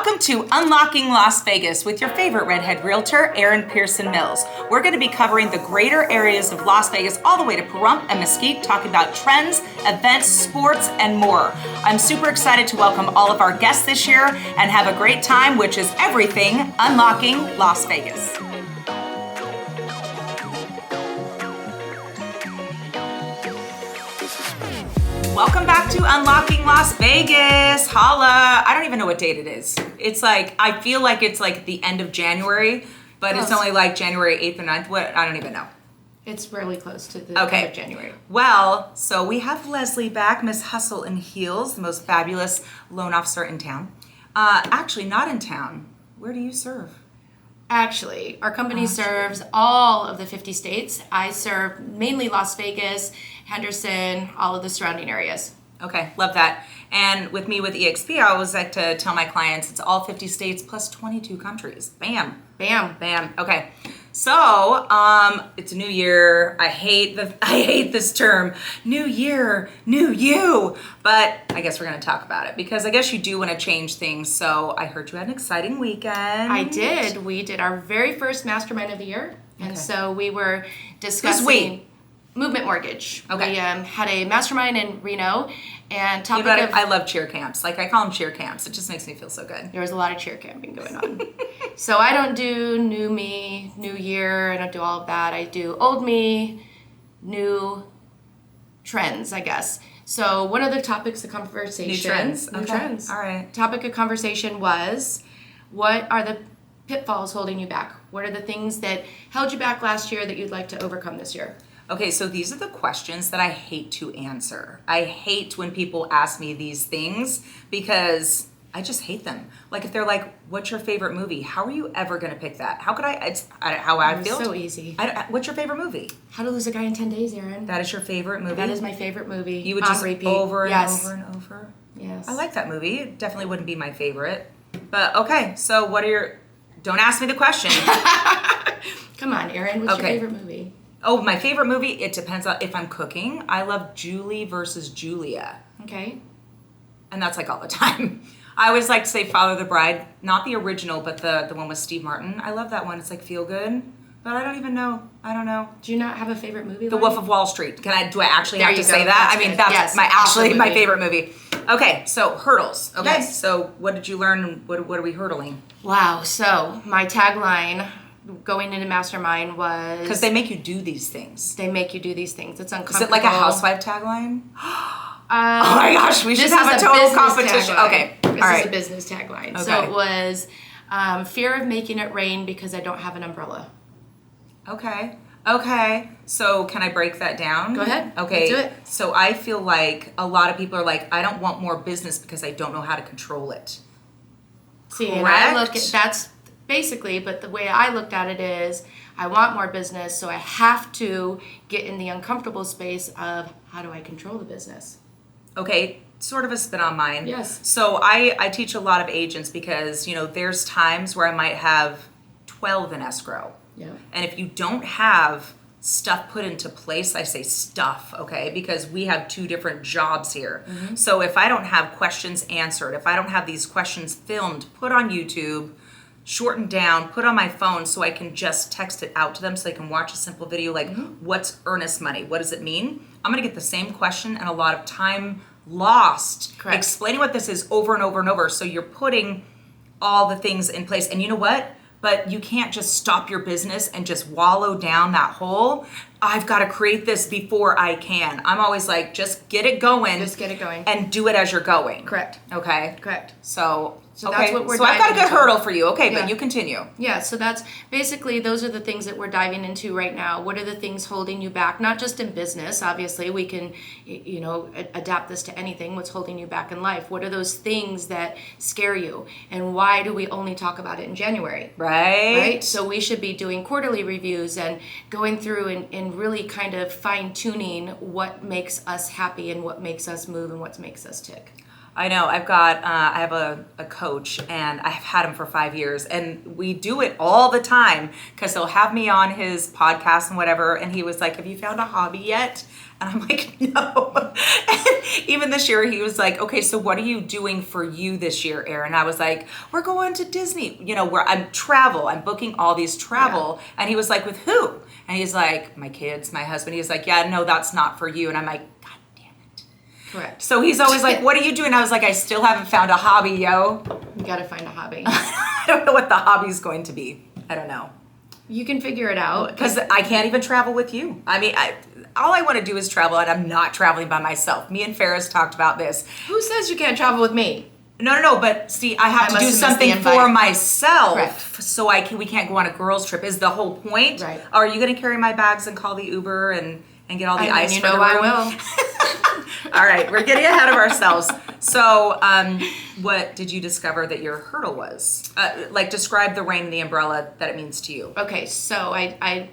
Welcome to Unlocking Las Vegas with your favorite redhead realtor, Erin Pearson Mills. We're going to be covering the greater areas of Las Vegas all the way to Pahrump and Mesquite, talking about trends, events, sports, and more. I'm super excited to welcome all of our guests this year and have a great time, which is everything Unlocking Las Vegas. Welcome back to Unlocking Las Vegas. Holla. I don't even know what date it is. It's like, I feel like it's like the end of January, but it's only like January 8th or 9th. What? I don't even know. It's really close to the end of January. Well, so we have Leslie back, Miss Hustle and Heels, the most fabulous loan officer in town. Actually, not in town. Where do you serve? Actually, our company serves all of the 50 states. I serve mainly Las Vegas, Henderson, all of the surrounding areas. Okay, love that. And with me with EXP, I always like to tell my clients it's all 50 states plus 22 countries. Bam. Bam. Bam. Okay. So, it's a new year. I hate this term. New year, new you. But I guess we're going to talk about it because I guess you do want to change things. So, I heard you had an exciting weekend. I did. We did our very first mastermind of the year. And so we were discussing... Who's we? Movement Mortgage. Okay. We had a mastermind in Reno, and I love cheer camps. Like, I call them cheer camps. It just makes me feel so good. There was a lot of cheer camping going on. So I don't do new me, new year. I don't do all of that. I do old me, new trends, I guess. So one of the topics of conversation... New trends. New okay. trends. All right. Topic of conversation was, what are the pitfalls holding you back? What are the things that held you back last year that you'd like to overcome this year? Okay, so these are the questions that I hate to answer. I hate when people ask me these things because I just hate them. Like if they're like, what's your favorite movie? How are you ever going to pick that? How could how I feel? So easy. What's your favorite movie? How to Lose a Guy in 10 Days, Erin. That is your favorite movie? That is my favorite movie. You would just repeat. over and over and over? Yes. I like that movie. It definitely wouldn't be my favorite. But okay, so don't ask me the question. Come on, Erin, what's your favorite movie? Oh, my favorite movie, it depends on if I'm cooking. I love Julie versus Julia. Okay. And that's like all the time. I always like to say Father of the Bride, not the original, but the one with Steve Martin. I love that one. It's like feel good, but I don't even know. I don't know. Do you not have a favorite movie? The Wolf of Wall Street. Do I actually have to say that? That's I mean, good. that's yes, my favorite movie. Okay, so hurdles. Okay, yes. So what did you learn? What are we hurdling? Wow. So my tagline going into Mastermind was... Because they make you do these things. They make you do these things. It's uncomfortable. Is it like a housewife tagline? Oh my gosh, we should have a total competition. Tagline. Okay, This all right. is a business tagline. Okay. So it was fear of making it rain because I don't have an umbrella. Okay. So can I break that down? Go ahead. Okay. Let's do it. So I feel like a lot of people are like, I don't want more business because I don't know how to control it. See, Correct? and I look at that's basically, but the way I looked at it is I want more business, so I have to get in the uncomfortable space of how do I control the business? Okay, sort of a spin on mine. Yes. So I teach a lot of agents because, there's times where I might have 12 in escrow. Yeah. And if you don't have stuff put into place, I say stuff, okay? Because we have two different jobs here. Mm-hmm. So if I don't have questions answered, if I don't have these questions filmed, put on YouTube, shortened down, put on my phone so I can just text it out to them so they can watch a simple video like, what's earnest money? What does it mean? I'm going to get the same question and a lot of time lost explaining what this is over and over and over. So you're putting all the things in place. And you know what? But you can't just stop your business and just wallow down that hole. I've got to create this before I can. I'm always like, just get it going. Just get it going. And do it as you're going. Correct. Okay? Correct. So okay. That's what we're So I've got a good into. hurdle for you. Okay, but you continue. Yeah, so that's basically, those are the things that we're diving into right now. What are the things holding you back? Not just in business, obviously. We can, adapt this to anything. What's holding you back in life? What are those things that scare you? And why do we only talk about it in January? Right. So we should be doing quarterly reviews and going through and really kind of fine-tuning what makes us happy and what makes us move and what makes us tick. I know. I have a coach, and I've had him for 5 years, and we do it all the time because he'll have me on his podcast and whatever. And he was like, "Have you found a hobby yet?" And I'm like, "No." And even this year, he was like, "Okay, so what are you doing for you this year, Erin?" I was like, "We're going to Disney. Where I'm booking all these travel." Yeah. And he was like, "With who?" And he's like, "My kids, my husband." He's like, "Yeah, no, that's not for you." And I'm like, correct. So he's always like, "What are you doing?" I was like, "I still haven't found a hobby, yo." You got to find a hobby. I don't know what the hobby's going to be. I don't know. You can figure it out. Because I can't even travel with you. I mean, all I want to do is travel, and I'm not traveling by myself. Me and Ferris talked about this. Who says you can't travel with me? No. But see, I have to do something for myself. Correct. So we can't go on a girls' trip. Is the whole point? Right. Are you going to carry my bags and call the Uber and get all the ice for the room? I will. All right, we're getting ahead of ourselves. So, what did you discover that your hurdle was? Describe the rain and the umbrella that it means to you. Okay, so I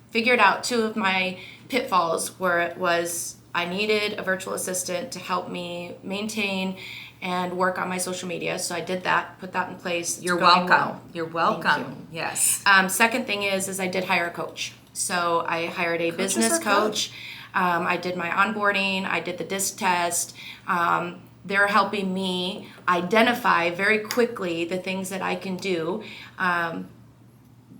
figured out two of my pitfalls where it was I needed a virtual assistant to help me maintain and work on my social media. So I did that, put that in place. You're welcome. Well. You're welcome. Thank you. Yes. Second thing is I did hire a coach. So I hired a business coach. I did my onboarding. I did the DISC test. They're helping me identify very quickly the things that I can do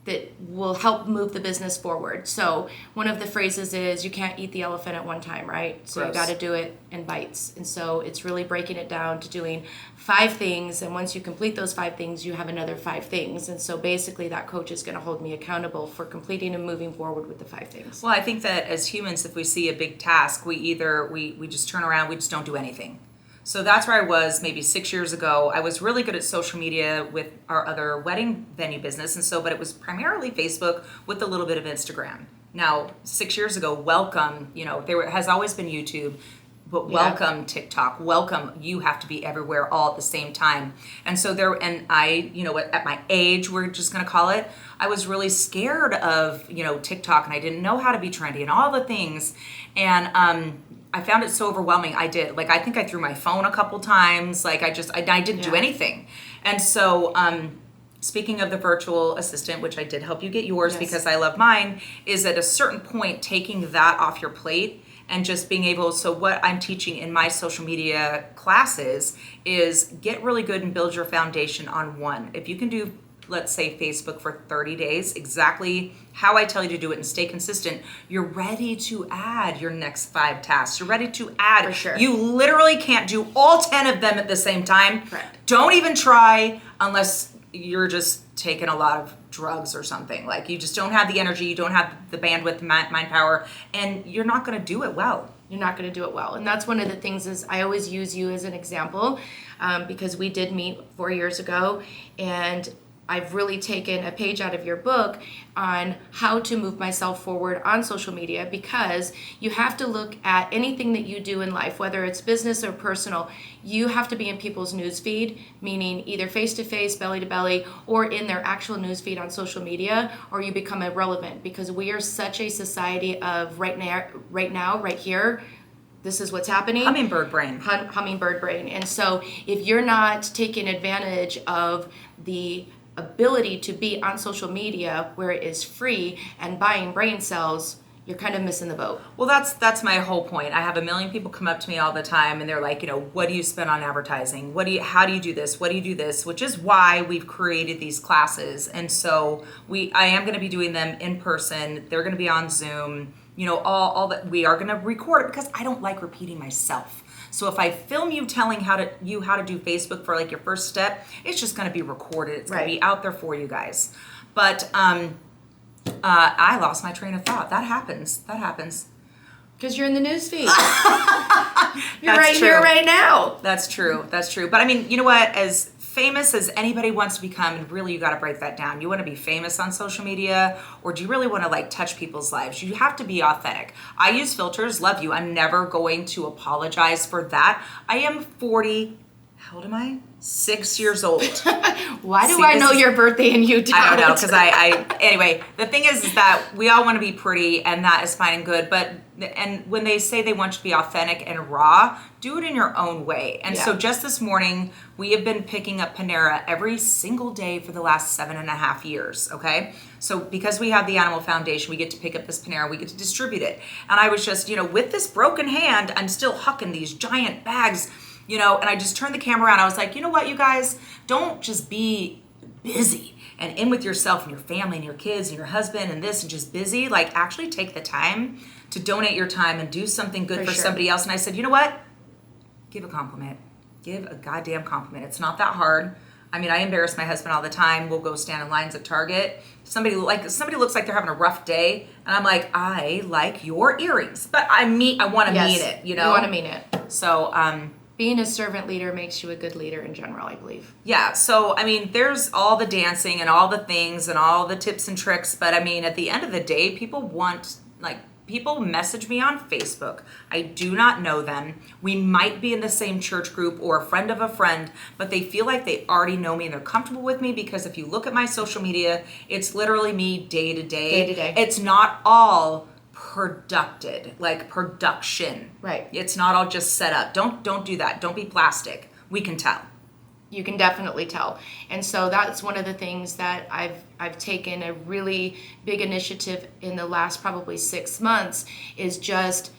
that will help move the business forward. So one of the phrases is you can't eat the elephant at one time, right? So Gross. You got to do it in bites. And so it's really breaking it down to doing 5 things. And once you complete those 5 things, you have another 5 things. And so basically that coach is going to hold me accountable for completing and moving forward with the 5 things. Well, I think that as humans, if we see a big task, we just turn around, we just don't do anything. So that's where I was maybe 6 years ago. I was really good at social media with our other wedding venue business, but it was primarily Facebook with a little bit of Instagram. Now, 6 years ago, welcome, has always been YouTube, but welcome TikTok, welcome, you have to be everywhere all at the same time. And so I, at my age, we're just gonna call it, I was really scared of, TikTok, and I didn't know how to be trendy and all the things. And, I found it so overwhelming. I did. I think I threw my phone a couple times. I didn't do anything. And so, speaking of the virtual assistant, which I did help you get yours because I love mine, is at a certain point taking that off your plate and just being able, so what I'm teaching in my social media classes is get really good and build your foundation on one. If you can do, let's say, Facebook for 30 days, exactly how I tell you to do it and stay consistent, you're ready to add your next 5 tasks. You're ready to add. For sure. You literally can't do all 10 of them at the same time. Correct. Don't even try unless you're just taking a lot of drugs or something. You just don't have the energy, you don't have the bandwidth, mind power, and you're not going to do it well. You're not going to do it well. And that's one of the things is I always use you as an example because we did meet 4 years ago, and I've really taken a page out of your book on how to move myself forward on social media, because you have to look at anything that you do in life, whether it's business or personal, you have to be in people's newsfeed, meaning either face-to-face, belly-to-belly, or in their actual newsfeed on social media, or you become irrelevant, because we are such a society of right now, right here, this is what's happening. Hummingbird brain. Hummingbird brain. And so if you're not taking advantage of the ability to be on social media where it is free and buying brain cells, you're kind of missing the boat. Well, that's my whole point. I have a million people come up to me all the time and they're like, what do you spend on advertising? How do you do this? What do you do this? Which is why we've created these classes. And so I am going to be doing them in person. They're going to be on Zoom. All that we are going to record it because I don't like repeating myself. So if I film you telling how to do Facebook for your first step, it's just going to be recorded. It's going to be out there for you guys. But I lost my train of thought. That happens. Because you're in the news feed. You're That's true. Here right now. That's true. But I mean, you know what? As famous as anybody wants to become, and really you got to break that down. You want to be famous on social media, or do you really want to touch people's lives? You have to be authentic. I use filters, love you. I'm never going to apologize for that. I am 40, how old am I? 6 years old. Why do I know your birthday and you don't? I don't know, because anyway, the thing is that we all want to be pretty, and that is fine and good, and when they say they want you to be authentic and raw, do it in your own way. And so just this morning, we have been picking up Panera every single day for the last 7.5 years, okay? So because we have the Animal Foundation, we get to pick up this Panera, we get to distribute it. And I was just, with this broken hand, I'm still hucking these giant bags, and I just turned the camera around. I was like, you know what, you guys, don't just be busy and in with yourself and your family and your kids and your husband and this and just busy. Like, actually take the time to donate your time and do something good for somebody else. And I said, you know what? Give a compliment. Give a goddamn compliment. It's not that hard. I mean, I embarrass my husband all the time. We'll go stand in lines at Target. Somebody looks like they're having a rough day, and I'm like, I like your earrings, but I want to mean it. You want to mean it. So, being a servant leader makes you a good leader in general, I believe. Yeah. So, I mean, there's all the dancing and all the things and all the tips and tricks, but I mean, at the end of the day, people message me on Facebook. I do not know them. We might be in the same church group or a friend of a friend, but they feel like they already know me and they're comfortable with me, because if you look at my social media, it's literally me day to day. Day to day. It's not all production. Right. It's not all just set up. Don't do that. Don't be plastic. We can tell. You can definitely tell. And so that's one of the things that I've taken a really big initiative in the last probably 6 months, is just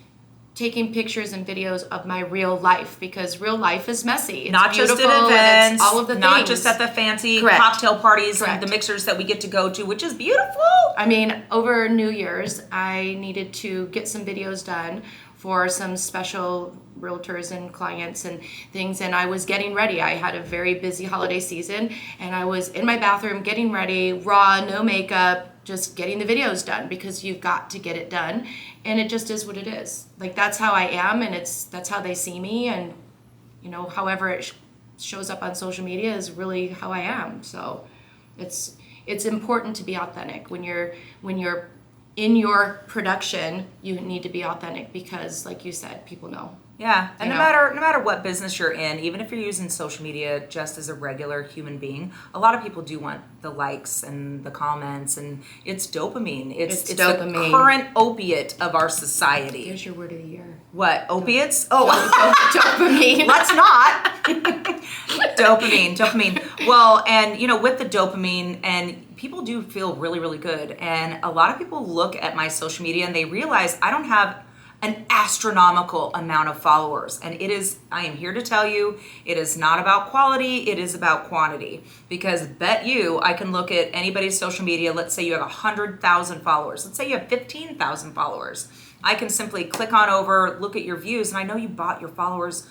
taking pictures and videos of my real life, because real life is messy. It's not just beautiful, at events, all of the not things. just at the fancy Correct. cocktail parties Correct. and the mixers that we get to go to, which is beautiful. I mean, over New Year's, I needed to get some videos done for some special realtors and clients and things, and I was getting ready. I had a very busy holiday season, and I was in my bathroom getting ready, raw, no makeup, just getting the videos done, because you've got to get it done, and it just is what it is. Like, that's how I am, and that's how they see me, and however it shows up on social media is really how I am. So it's important to be authentic when you're in your production. You need to be authentic, because, like you said, people know. Yeah, and no matter what business you're in, even if you're using social media just as a regular human being, a lot of people do want the likes and the comments, and it's dopamine. It's dopamine. The current opiate of our society. Here's your word of the year. What, opiates? Oh, Dopamine. Let's not. Dopamine. Well, and with the dopamine, and people do feel really, really good. And a lot of people look at my social media and they realize I don't have an astronomical amount of followers. And I am here to tell you, it is not about quality, it is about quantity. Because bet you, I can look at anybody's social media, let's say you have 100,000 followers, let's say you have 15,000 followers. I can simply click on over, look at your views, and I know you bought your followers.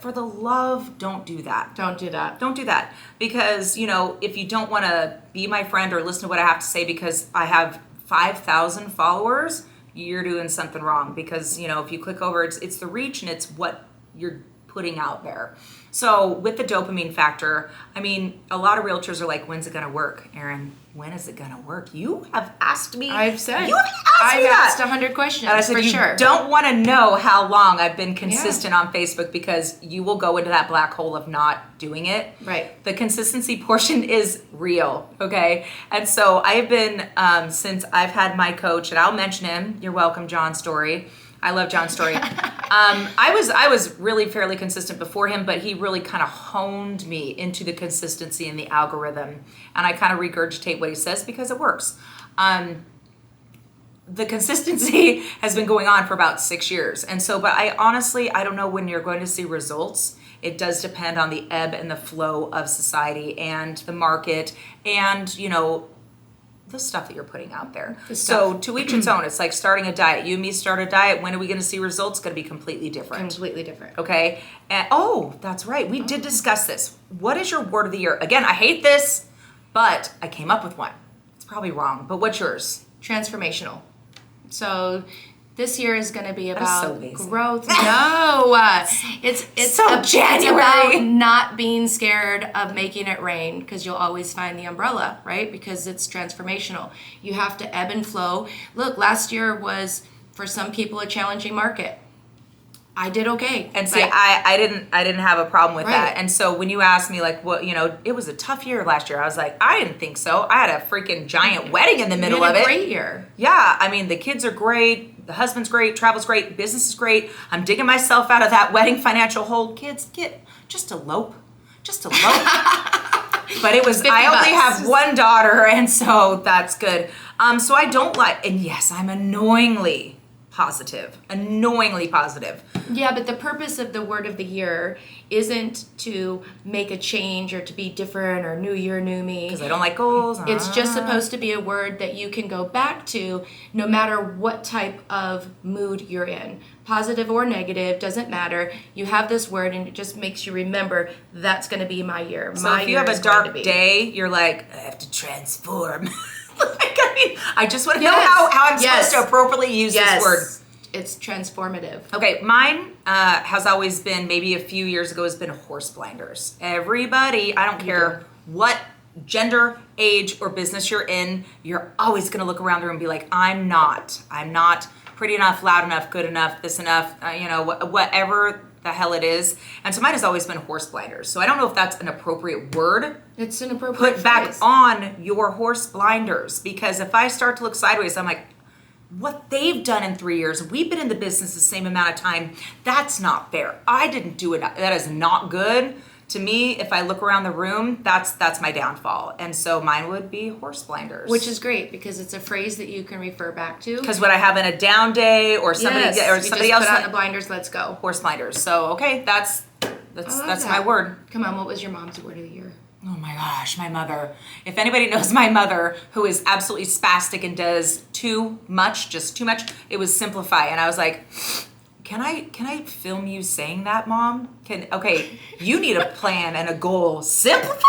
For the love, don't do that. Don't do that. Don't do that. Because, if you don't want to be my friend or listen to what I have to say because I have 5,000 followers, you're doing something wrong. Because, if you click over, it's the reach and it's what you're putting out there. So with the dopamine factor, I mean, a lot of realtors are like, when's it going to work, Erin? When is it going to work? You have asked me. I've said. You have asked me that. I've asked 100 questions, and I said, for you sure. don't want to know how long I've been consistent on Facebook, because you will go into that black hole of not doing it. Right. The consistency portion is real, okay? And so I have been, since I've had my coach, and I'll mention him. You're welcome, John Story. I love John Story. I was really fairly consistent before him, but he really kind of honed me into the consistency and the algorithm. And I kind of regurgitate what he says because it works. The consistency has been going on for about 6 years. And so, but I don't know when you're going to see results. It does depend on the ebb and the flow of society and the market and, the stuff that you're putting out there. So to each its own. It's like starting a diet. You and me start a diet. When are we going to see results? It's going to be completely different. Completely different. Okay. And, that's right. We did discuss this. What is your word of the year? Again, I hate this, but I came up with one. It's probably wrong, but what's yours? Transformational. So this year is going to be about so basic. growth. No, it's so January. It's about not being scared of making it rain, because you'll always find the umbrella, right? Because it's transformational. You have to ebb and flow. Look, last year was, for some people, a challenging market. I did okay. And see, I didn't have a problem with that. And so when you asked me like, what, it was a tough year last year. I was like, I didn't think so. I had a freaking giant wedding in the middle of it. Great year. Yeah. I mean, the kids are great. The husband's great. Travel's great. Business is great. I'm digging myself out of that wedding financial hole. Kids, just elope. Just elope. But it was, I only have one daughter, and so that's good. So I don't like, and yes, I'm annoyingly positive. Yeah, but the purpose of the word of the year isn't to make a change or to be different or new year, new me. Because I don't like goals. It's just supposed to be a word that you can go back to no matter what type of mood you're in. Positive or negative, doesn't matter. You have this word and it just makes you remember that's going to be my year. So if you have a dark day, you're like, I have to transform. I just want to know how I'm supposed to appropriately use this word. It's transformative. Okay, mine has always been, maybe a few years ago, has been horse blinders. Everybody, I don't care what gender, age, or business you're in, you're always going to look around the room and be like, I'm not pretty enough, loud enough, good enough, this enough, whatever the hell it is. And so mine has always been horse blinders. So I don't know if that's an appropriate word. It's an appropriate Put back on your horse blinders, because if I start to look sideways, I'm like, what they've done in 3 years, we've been in the business the same amount of time. That's not fair. I didn't do it. That is not good. To me, if I look around the room, that's my downfall. And so mine would be horse blinders. Which is great because it's a phrase that you can refer back to. Because when I have in a down day or somebody else put on the blinders, let's go. Horse blinders. So okay, that's my word. Come on, what was your mom's word of the year? Oh my gosh, my mother. If anybody knows my mother, who is absolutely spastic and does too much, it was simplify. And I was like, Can I film you saying that, Mom? You need a plan and a goal. Simplify?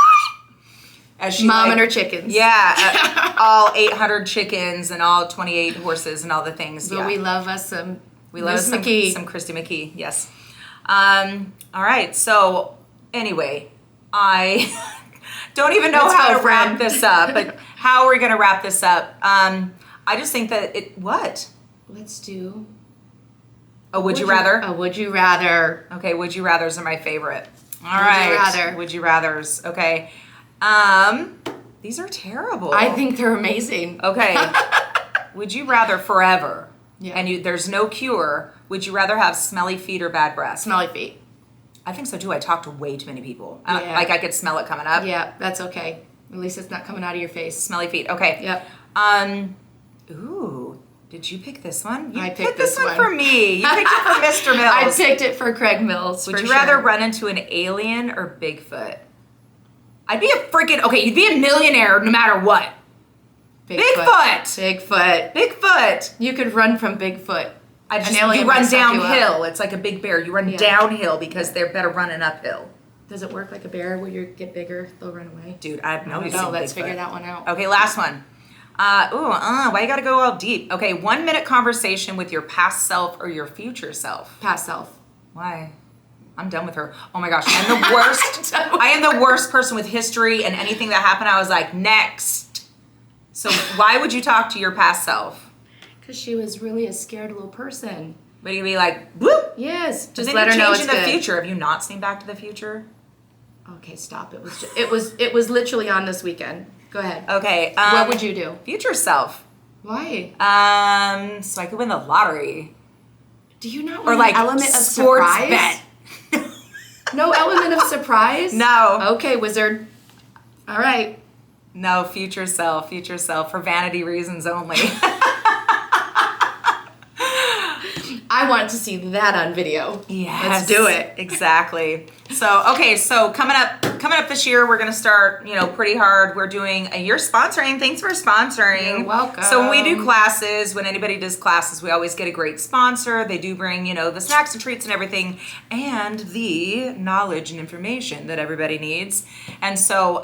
As Mom and her chickens. Yeah, all 800 chickens and all 28 horses and all the things. But we love us some some Christy McKee, yes. All right, so anyway, I don't even know how to wrap this up, but how are we going to wrap this up? I just think that what? Let's do... A would you rather? A would you rather. Okay, would you rathers are my favorite. All right. Would you rathers. Okay. These are terrible. I think they're amazing. Okay. Would you rather forever? Yeah. And there's no cure. Would you rather have smelly feet or bad breath? Smelly feet. I think so too. I talk to way too many people. Like I could smell it coming up. Yeah, that's okay. At least it's not coming out of your face. Smelly feet. Okay. Yep. Ooh. Did you pick this one? I picked this one for me. You picked it for Mr. Mills. I picked it for Craig Mills. Would you rather run into an alien or Bigfoot? I'd be you'd be a millionaire no matter what. Bigfoot. You could run from Bigfoot. You run downhill. It's like a big bear. You run downhill because they're better running uphill. Does it work like a bear where you get bigger, they'll run away? Dude, I have no idea. Let's figure that one out. Okay, last one. Why you gotta go all deep? Okay, 1 minute conversation with your past self or your future self. Past self. Why? I'm done with her. Oh my gosh, I'm the worst. I am the worst person with history and anything that happened. I was like, next. So why would you talk to your past self? Because she was really a scared little person. But you'd be like, whoop. Yes, just let her know it's in the future. Have you not seen Back to the Future? Okay, stop. It was literally on this weekend. Go ahead. Okay. What would you do? Future self. Why? So I could win the lottery. Do you not want an element of sports surprise? Bet. No element of surprise? No. Okay, wizard. All right. No, future self for vanity reasons only. I want to see that on video. Yes. Let's do it. Exactly. So coming up this year, we're going to start, pretty hard. We're doing you're sponsoring. Thanks for sponsoring. You're welcome. So when we do classes, when anybody does classes, we always get a great sponsor. They do bring, the snacks and treats and everything and the knowledge and information that everybody needs. And so,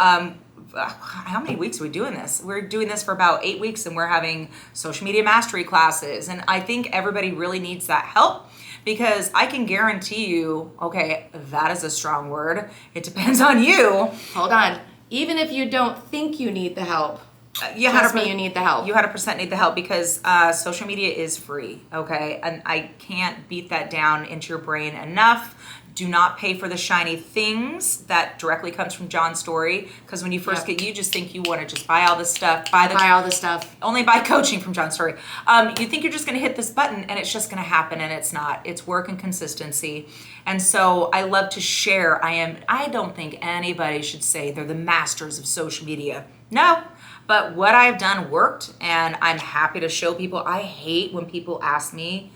how many weeks are we doing this? We're doing this for about 8 weeks, and we're having social media mastery classes. And I think everybody really needs that help, because I can guarantee you, okay, that is a strong word. It depends on you. Hold on. Even if you don't think you need the help, trust me, you need the help. You 100% need the help because social media is free, okay? And I can't beat that down into your brain enough. Do not pay for the shiny things. That directly comes from John's story. Because when you first get, you just think you want to just buy all this stuff. Buy all this stuff. Only buy coaching from John's story. You think you're just going to hit this button and it's just going to happen, and it's not. It's work and consistency. And so I love to share. I don't think anybody should say they're the masters of social media. No. But what I've done worked, and I'm happy to show people. I hate when people ask me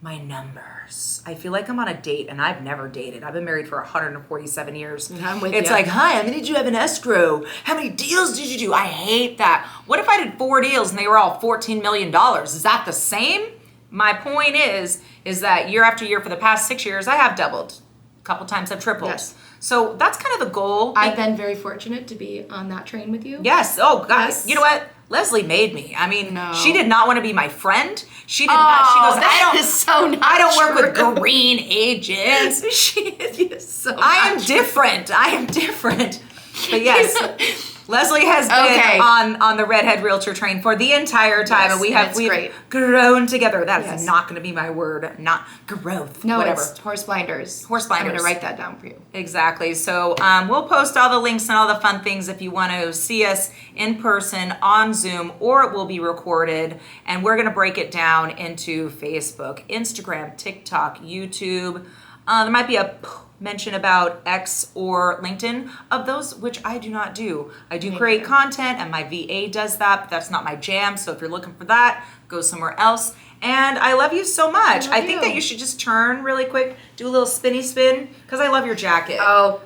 my numbers. I feel like I'm on a date, and I've never dated. I've been married for 147 years. I'm with It's you. like, hi, how many did you have in escrow? How many deals did you do? I hate that. What if I did 4 deals and they were all $14 million? Is that the same? My point is that year after year for the past 6 years, I have doubled. A couple times I've tripled. Yes. So that's kind of the goal. I've been very fortunate to be on that train with you. Yes. Oh, guys. Yes. You know what? Leslie made me. I mean, No. she did not want to be my friend. She did not. She goes, that is so not I don't work true. with green agents. She is so I am not true. different. I am different. But yes, Leslie has been Okay. on the Redhead Realtor train for the entire time, Yes, and and we've great. grown together. That is Yes. not going to be my word. Not growth. No, whatever. it's horse blinders. Horse I'm blinders. going to write that down for you. Exactly. So we'll post all the links and all the fun things if you want to see us in person on Zoom, or it will be recorded. And we're going to break it down into Facebook, Instagram, TikTok, YouTube. There might be a mention about X or LinkedIn, of those which I do not do. I do create content, and my VA does that, but that's not my jam. So if you're looking for that, go somewhere else. And I love you so much. I think that you should just turn really quick, do a little spinny spin, because I love your jacket. Oh,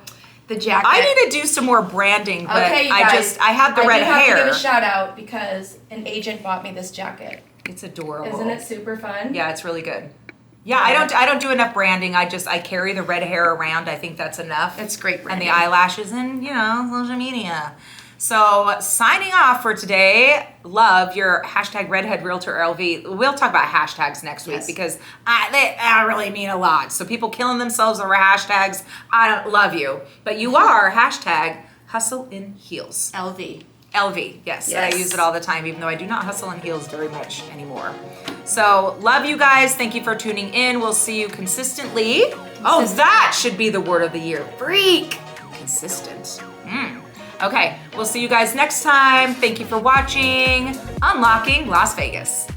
the jacket. I need to do some more branding, but Okay, you guys, I have the red I do have hair. to give a shout out because an agent bought me this jacket. It's adorable. Isn't it super fun? Yeah, it's really good. Yeah, I don't do enough branding. I carry the red hair around. I think that's enough. It's great branding. And the eyelashes and, social media. So signing off for today. Love your hashtag Redhead Realtor LV. We'll talk about hashtags next week because they really mean a lot. So people killing themselves over hashtags, I don't love you. But you are hashtag hustle in heels. LV. LV, yes. Yes. I use it all the time, even though I do not hustle in heels very much anymore. So, love you guys. Thank you for tuning in. We'll see you consistently. Oh, that should be the word of the year. Freak. Consistent. Okay, we'll see you guys next time. Thank you for watching Unlocking Las Vegas.